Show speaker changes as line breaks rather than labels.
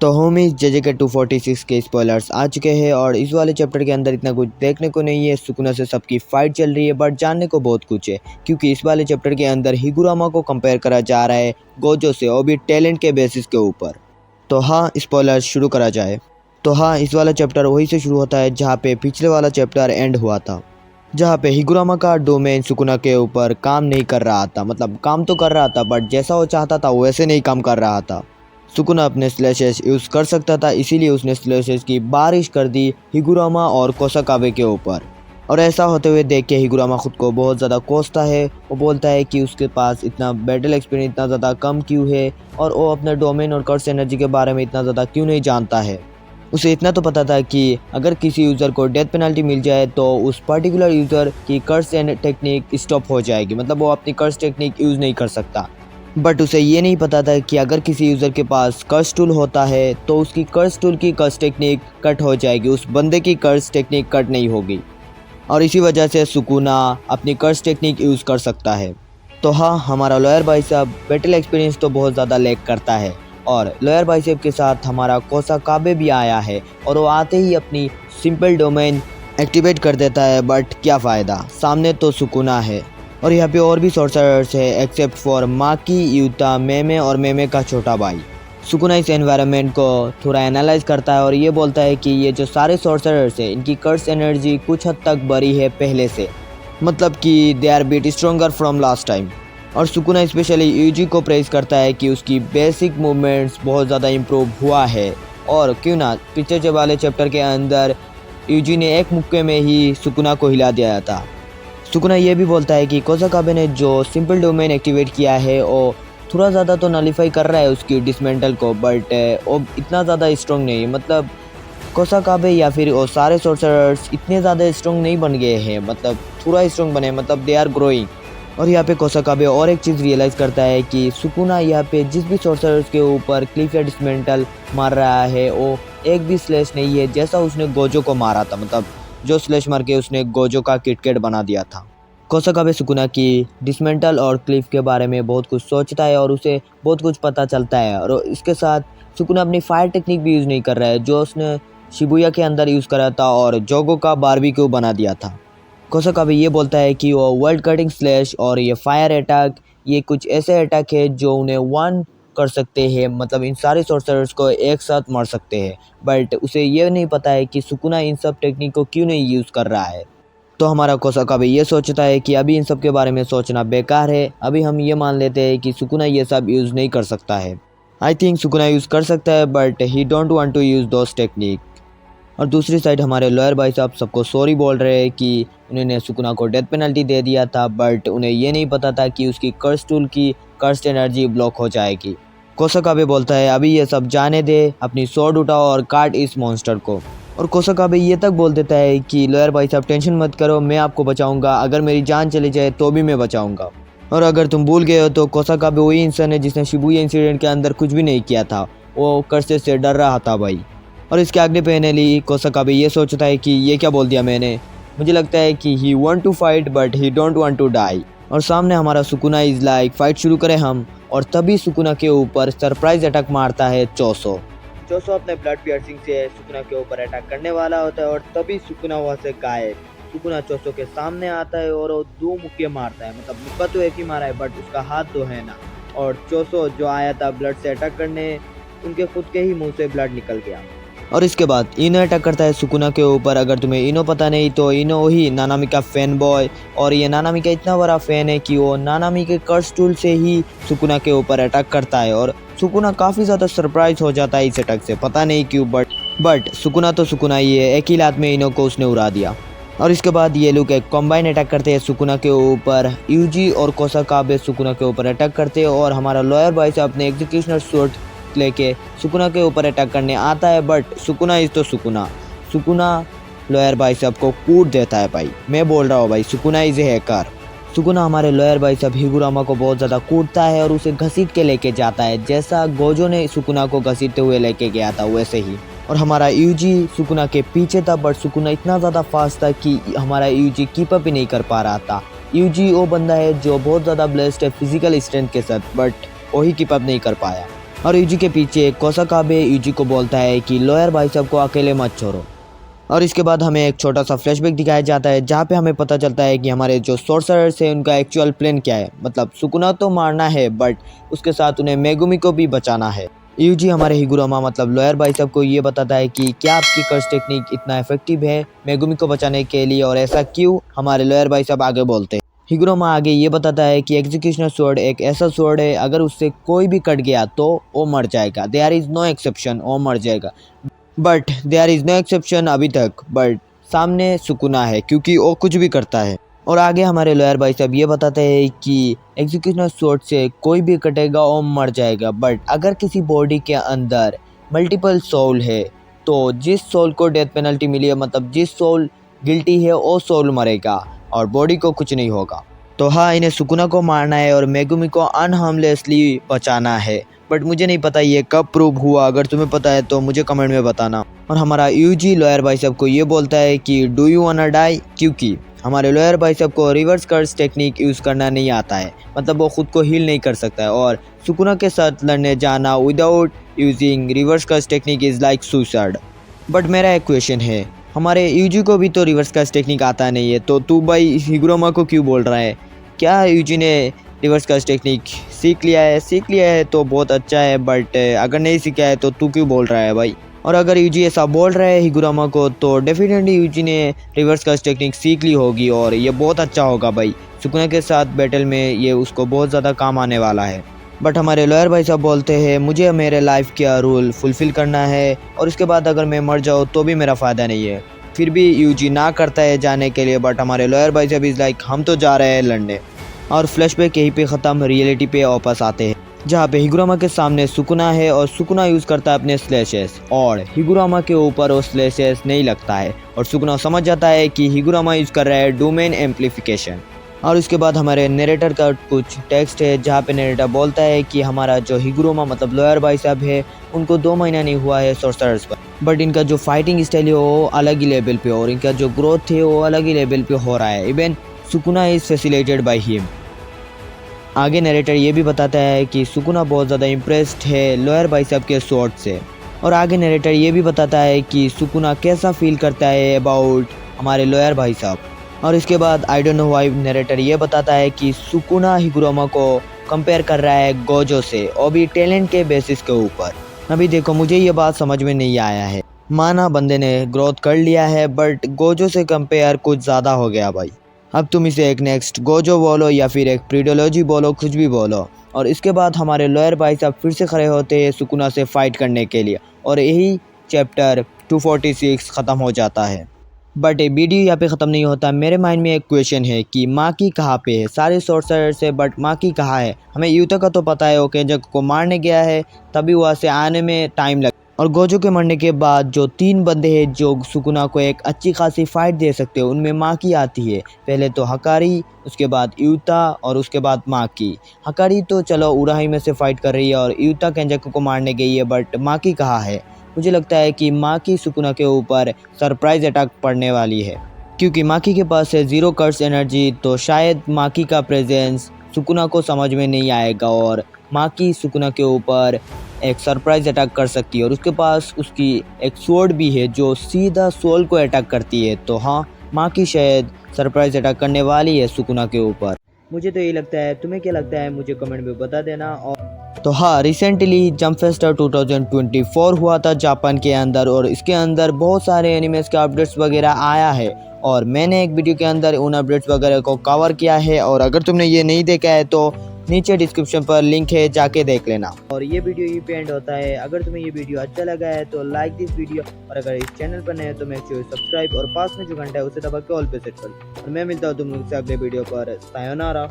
तो होमीज जेजेके 246 के स्पॉयलर्स आ चुके हैं और इस वाले चैप्टर के अंदर इतना कुछ देखने को नहीं है। सुकुना से सबकी फाइट चल रही है बट जानने को बहुत कुछ है, क्योंकि इस वाले चैप्टर के अंदर हिगुरामा को कंपेयर करा जा रहा है गोजो से, और भी टैलेंट के बेसिस के ऊपर। तो हाँ, स्पॉयलर्स शुरू करा जाए। तो हाँ, इस वाला चैप्टर वहीं से शुरू होता है जहाँ पे पिछले वाला चैप्टर एंड हुआ था, जहाँ पे हिगुरामा का डोमेन सुकुना के ऊपर काम नहीं कर रहा था। मतलब काम तो कर रहा था बट जैसा वो चाहता था वैसे नहीं काम कर रहा था। सुकुना अपने स्लैशेस यूज़ कर सकता था, इसीलिए उसने स्लैशेस की बारिश कर दी हिगुरामा और कोसाकाबे के ऊपर। और ऐसा होते हुए देख के हिगुरामा खुद को बहुत ज़्यादा कोसता है। वो बोलता है कि उसके पास इतना बैटल एक्सपीरियंस इतना ज़्यादा कम क्यों है, और वो अपने डोमेन और कर्स एनर्जी के बारे में इतना ज़्यादा क्यों नहीं जानता है। उसे इतना तो पता था कि अगर किसी यूज़र को डेथ पेनल्टी मिल जाए तो उस पर्टिकुलर यूज़र की कर्स एंड टेक्निक स्टॉप हो जाएगी, मतलब वो अपनी कर्स टेक्निक यूज़ नहीं कर सकता। बट उसे ये नहीं पता था कि अगर किसी यूज़र के पास कर्स टूल होता है तो उसकी कर्स टूल की कर्स टेक्निक कट हो जाएगी, उस बंदे की कर्स टेक्निक कट नहीं होगी, और इसी वजह से सुकुना अपनी कर्स टेक्निक यूज़ कर सकता है। तो हाँ, हमारा लॉयर भाई साहब बैटल एक्सपीरियंस तो बहुत ज़्यादा लैक करता है, और लॉयर भाई साहब के साथ हमारा कोसाकाबे भी आया है, और वो आते ही अपनी सिंपल डोमेन एक्टिवेट कर देता है। बट क्या फ़ायदा, सामने तो सुकुना है, और यहाँ पे और भी सॉर्सरर्स है एक्सेप्ट फॉर माकी, यूता, मेमे और मेमे का छोटा भाई। सुकुना इस एनवायरनमेंट को थोड़ा एनालाइज करता है और ये बोलता है कि ये जो सारे सॉर्सरर्स है इनकी कर्स एनर्जी कुछ हद तक बढ़ी है पहले से, मतलब कि they are bit stronger from last time. और सुकुना स्पेशली यूजी को प्रेज करता है कि उसकी बेसिक मूवमेंट्स बहुत ज़्यादा इम्प्रूव हुआ है, और क्यों ना पिछले वाले चैप्टर के अंदर यूजी ने एक मुक्के में ही सुकुना को हिला दिया था। सुकुना ये भी बोलता है कि कोसाकाबे ने जो सिंपल डोमेन एक्टिवेट किया है वो थोड़ा ज़्यादा तो नलीफाई कर रहा है उसकी डिसमेंटल को, बट वो इतना ज़्यादा स्ट्रॉन्ग नहीं। मतलब कोसाकाबे या फिर वो सारे सॉर्सरर्स इतने ज़्यादा स्ट्रॉन्ग नहीं बन गए हैं, मतलब थोड़ा स्ट्रॉन्ग बने, मतलब दे आर ग्रोइंग। और यहाँ पे कोसाकाबे और एक चीज़ रियलाइज़ करता है कि सुकुना यहाँ पे जिस भी सॉर्सरर्स के ऊपर क्लिफ या डिसमेंटल मार रहा है वो एक भी स्लैश नहीं है जैसा उसने गोजो को मारा था, मतलब जो स्लैश मार के उसने गोजो का किटकेट बना दिया था। कोसाकाबे सुकुना की डिसमेंटल और क्लिफ के बारे में बहुत कुछ सोचता है और उसे बहुत कुछ पता चलता है, और इसके साथ सुकुना अपनी फायर टेक्निक भी यूज़ नहीं कर रहा है जो उसने शिबुया के अंदर यूज़ करा था और जोगो का बारबेक्यू बना दिया था। कोसाकाबे ये बोलता है कि वो वर्ल्ड कटिंग स्लैश और ये फायर अटैक, ये कुछ ऐसे अटैक है जो उन्हें वन कर सकते हैं, मतलब इन सारे सॉर्सरर्स को एक साथ मार सकते हैं। बट उसे ये नहीं पता है कि सुकुना इन सब टेक्निक को क्यों नहीं यूज़ कर रहा है। तो हमारा कोसाकाबे ये सोचता है कि अभी इन सब के बारे में सोचना बेकार है, अभी हम ये मान लेते हैं कि सुकुना ये सब यूज़ नहीं कर सकता है। आई थिंक सुकुना यूज़ कर सकता है but he don't want to use those technique. और दूसरी साइड हमारे लॉयर भाई साहब सबको सॉरी बोल रहे हैं कि उन्होंने सुकुना को डेथ पेनल्टी दे दिया था, बट उन्हें ये नहीं पता था कि उसकी कर्स टूल की कर्स एनर्जी ब्लॉक हो जाएगी। कोसाकाबे बोलता है अभी ये सब जाने दे, अपनी स्वॉर्ड उठाओ और काट इस मॉन्स्टर को। और कोसाकाबे ये तक बोल देता है कि लॉयर भाई साहब टेंशन मत करो, मैं आपको बचाऊंगा, अगर मेरी जान चली जाए तो भी मैं बचाऊंगा। और अगर तुम भूल गए हो तो कोसाकाबे वही इंसान है जिसने शिबुया इंसिडेंट के अंदर कुछ भी नहीं किया था, वो कर्से से डर रहा था भाई। और इसके आगे पहले कोसाकाबे ये सोचता है कि ये क्या बोल दिया मैंने, मुझे लगता है कि he want to fight but he don't want to die. और सामने हमारा सुकुना इज़ लाइक फाइट शुरू करें हम, और तभी सुकुना के ऊपर सरप्राइज अटैक मारता है चोसो। चोसो अपने ब्लड पियर्सिंग से सुकुना के ऊपर अटैक करने वाला होता है, और तभी सुकुना वहाँ से गायब। सुकुना चोसो के सामने आता है और वो दो मुक्के मारता है, मतलब मुक्का तो एक ही मारा है बट उसका हाथ तो है ना। और चोसो जो आया था ब्लड से अटैक करने, उनके खुद के ही मुंह से ब्लड निकल गया। और इसके बाद इनो अटैक करता है सुकुना के ऊपर। अगर तुम्हें इनो पता नहीं तो इनो ही नानामी का फैन बॉय, और ये नानामी का इतना बड़ा फैन है कि वो नानामी के कर्स टूल से ही सुकुना के ऊपर अटैक करता है, और सुकुना काफ़ी ज़्यादा सरप्राइज हो जाता है इस अटैक से, पता नहीं क्यों, बट सुकुना तो सुकुना ही है, एक ही लात में इनो को उसने उड़ा दिया। और इसके बाद ये लोग एक कॉम्बाइन अटैक करते हैं सुकुना के ऊपर। यूजी और कोसाकाबे सुकुना के ऊपर अटैक करते हैं, और हमारा लॉयर भाई से अपने एग्जीक्यूशनर स्वॉर्ड लेके सुकुना के ऊपर अटैक करने आता है, बट सुकुना इज तो सुकुना लॉयर भाई साहब को कूट देता है भाई, मैं बोल रहा हूँ भाई, Sukuna is a hacker. Sukuna हमारे लॉयर भाई साहब हिगुरामा को बहुत ज़्यादा कूटता है और उसे घसीट के लेके जाता है, जैसा गोजो ने सुकुना को घसीटते हुए लेके गया था वैसे ही। और हमारा यूजी सुकुना के पीछे था, बट सुकुना इतना ज़्यादा फास्ट था कि हमारा यूजी कीप अप ही नहीं कर पा रहा था। यूजी वो बंदा है जो बहुत ज़्यादा ब्लेस्ड है फिजिकल स्ट्रेंथ के साथ, बट वही कीप अप नहीं कर पाया। और यूजी के पीछे कोसाकाबे यूजी को बोलता है कि लॉयर भाई साहब को अकेले मत छोड़ो। और इसके बाद हमें एक छोटा सा फ्लैशबैक दिखाया जाता है जहाँ पे हमें पता चलता है कि हमारे जो सोर्सरर्स है उनका एक्चुअल प्लान क्या है। मतलब सुकुना तो मारना है बट उसके साथ उन्हें मेगुमी को भी बचाना है। यूजी हमारे हिगुरामा मतलब लॉयर भाई साहब को ये बताता है कि क्या आपकी कर्स टेक्निक इतना इफेक्टिव है मेगुमी को बचाने के लिए, और ऐसा क्यों, हमारे लॉयर भाई साहब आगे बोलते हैं। हिगुरामा आगे ये बताता है कि एग्जीक्यूशनर स्वॉर्ड एक ऐसा स्वॉर्ड है, अगर उससे कोई भी कट गया तो वो मर जाएगा। देयर इज़ नो एक्सेप्शन, वो मर जाएगा। But there is no exception अभी तक, बट सामने सुकुना है क्योंकि वो कुछ भी करता है। और आगे हमारे लॉयर भाई साहब ये बताते हैं कि एग्जीक्यूशनर स्वॉर्ड से कोई भी कटेगा वो मर जाएगा, बट अगर किसी बॉडी के अंदर मल्टीपल सोल है तो जिस सोल को डेथ पेनल्टी मिली है, मतलब जिस सोल गिल्टी है वो सोल मरेगा और बॉडी को कुछ नहीं होगा। तो हाँ, इन्हें सुकुना को मारना है और मेगुमी को अनहार्मलेसली बचाना है। बट मुझे नहीं पता ये कब प्रूव हुआ, अगर तुम्हें पता है तो मुझे कमेंट में बताना। और हमारा यूजी लॉयर भाई साहब को ये बोलता है कि डू यू वांना डाई, क्योंकि हमारे लॉयर भाई साहब को रिवर्स कर्स टेक्निक यूज़ करना नहीं आता है, मतलब वो खुद को हील नहीं कर सकता है। और सुकुना के साथ लड़ने जाना without using reverse curse technique is like suicide. But मेरा एक क्वेश्चन है, हमारे यूजी को भी तो रिवर्स कर्स टेक्निक आता नहीं है, तो तू भाई हिगुरामा को क्यों बोल रहा है? क्या यूजी ने रिवर्स कर्स टेक्निक सीख लिया है? सीख लिया है तो बहुत अच्छा है, बट अगर नहीं सीखा है तो तू क्यों बोल रहा है भाई? और अगर यूजी ऐसा बोल रहा है हिगुरामा को तो डेफिनेटली यूजी ने रिवर्स कर्स टेक्निक सीख ली होगी और ये बहुत अच्छा होगा भाई। सुकुना के साथ बैटल में ये उसको बहुत ज़्यादा काम आने वाला है। बट हमारे लॉयर भाई साहब बोलते हैं मुझे मेरे लाइफ का रूल फुलफ़िल करना है और उसके बाद अगर मैं मर जाऊँ तो भी मेरा फ़ायदा नहीं है। फिर भी यूजी ना करता है जाने के लिए, बट हमारे लॉयर भाई साहब इज़ लाइक हम तो जा रहे हैं लड़ने। और फ्लैशबैक यहीं पे ख़त्म, रियलिटी पे वापस आते हैं जहाँ पे हिगुरामा के सामने सुकुना है और सुकुना यूज़ करता है अपने स्लैशेस और हिगुरामा के ऊपर वो स्लैशेस नहीं लगता है और सुकुना समझ जाता है कि हिगुरामा यूज़ कर रहा है डोमेन एम्पलीफिकेशन। और उसके बाद हमारे नरेटर का कुछ टेक्स्ट है जहाँ पे नरेटर बोलता है कि हमारा जो हिगुरामा मतलब लॉयर भाई साहब है उनको 2 महीना नहीं हुआ है सोर्सरर्स पर, बट इनका जो फाइटिंग स्टाइल है वो अलग ही लेवल पे और इनका जो ग्रोथ है वो अलग ही लेवल पे हो रहा है। Even Sukuna is facilitated by him. आगे नरेटर ये भी बताता है कि सुकुना बहुत ज़्यादा इम्प्रेस्ड है लॉयर भाई साहब के शॉट से। और आगे नरेटर ये भी बताता है कि सुकुना कैसा फील करता है अबाउट हमारे लॉयर भाई साहब। और इसके बाद I don't know why narrator ये बताता है कि सुकुना हिगुरामा को कंपेयर कर रहा है गोजो से, और भी टैलेंट के बेसिस के ऊपर। अभी देखो मुझे ये बात समझ में नहीं आया है, माना बंदे ने ग्रोथ कर लिया है बट गोजो से कंपेयर कुछ ज़्यादा हो गया भाई। अब तुम इसे एक नेक्स्ट गोजो बोलो या फिर एक प्रीडोलॉजी बोलो, कुछ भी बोलो। और इसके बाद हमारे लॉयर भाई साहब फिर से खड़े होते हैं सुकुना से फाइट करने के लिए और यही चैप्टर 246 ख़त्म हो जाता है। बट ये वीडियो यहाँ पे ख़त्म नहीं होता। मेरे माइंड में एक क्वेश्चन है कि माकी कहाँ पे है? सारे सोर्सर से, बट माकी कहाँ है? हमें यूता का तो पता है ओके जब को मारने गया है तभी वहाँ से आने में टाइम लगा, और गोजो के मरने के बाद जो 3 बंदे हैं जो सुकुना को एक अच्छी खासी फाइट दे सकते हो उनमें माकी आती है। पहले तो हकारी, उसके बाद यूता और उसके बाद माकी। हकारी तो चलो उराही में से फाइट कर रही है और यूता केंजाकू को मारने गई है, बट माकी कहाँ है? मुझे लगता है कि माकी सुकुना के ऊपर सरप्राइज अटैक पड़ने वाली है, क्योंकि माकी के पास है 0 कर्स एनर्जी, तो शायद माकी का प्रेजेंस सुकुना को समझ में नहीं आएगा और माकी सुकुना के ऊपर एक सरप्राइज अटैक कर सकती है। और उसके पास उसकी एक स्वॉर्ड भी है जो सीधा सोल को अटैक करती है। तो हाँ, माकी शायद सरप्राइज अटैक करने वाली है सुकुना के ऊपर। मुझे तो ये लगता है, तुम्हें क्या लगता है मुझे कमेंट में बता देना। और तो हाँ, रिसेंटली जंप फेस्टर 2024 हुआ था जापान के अंदर और इसके अंदर बहुत सारे एनिमेस के अपडेट्स वगैरह आया है और मैंने एक वीडियो के अंदर उन अपडेट्स वगैरह को कवर किया है। और अगर तुमने ये नहीं देखा है तो नीचे डिस्क्रिप्शन पर लिंक है, जाके देख लेना। और ये वीडियो यहीं पे एंड होता है। अगर तुम्हें ये वीडियो अच्छा लगा है तो लाइक दिस वीडियो, और अगर इस चैनल पर नए हो तो मेक श्योर सब्सक्राइब और पास में जो घंटा है उसे दबा के ऑल पे सेट कर। और मैं मिलता हूँ तुम लोग से अगले वीडियो पर। सायोनारा।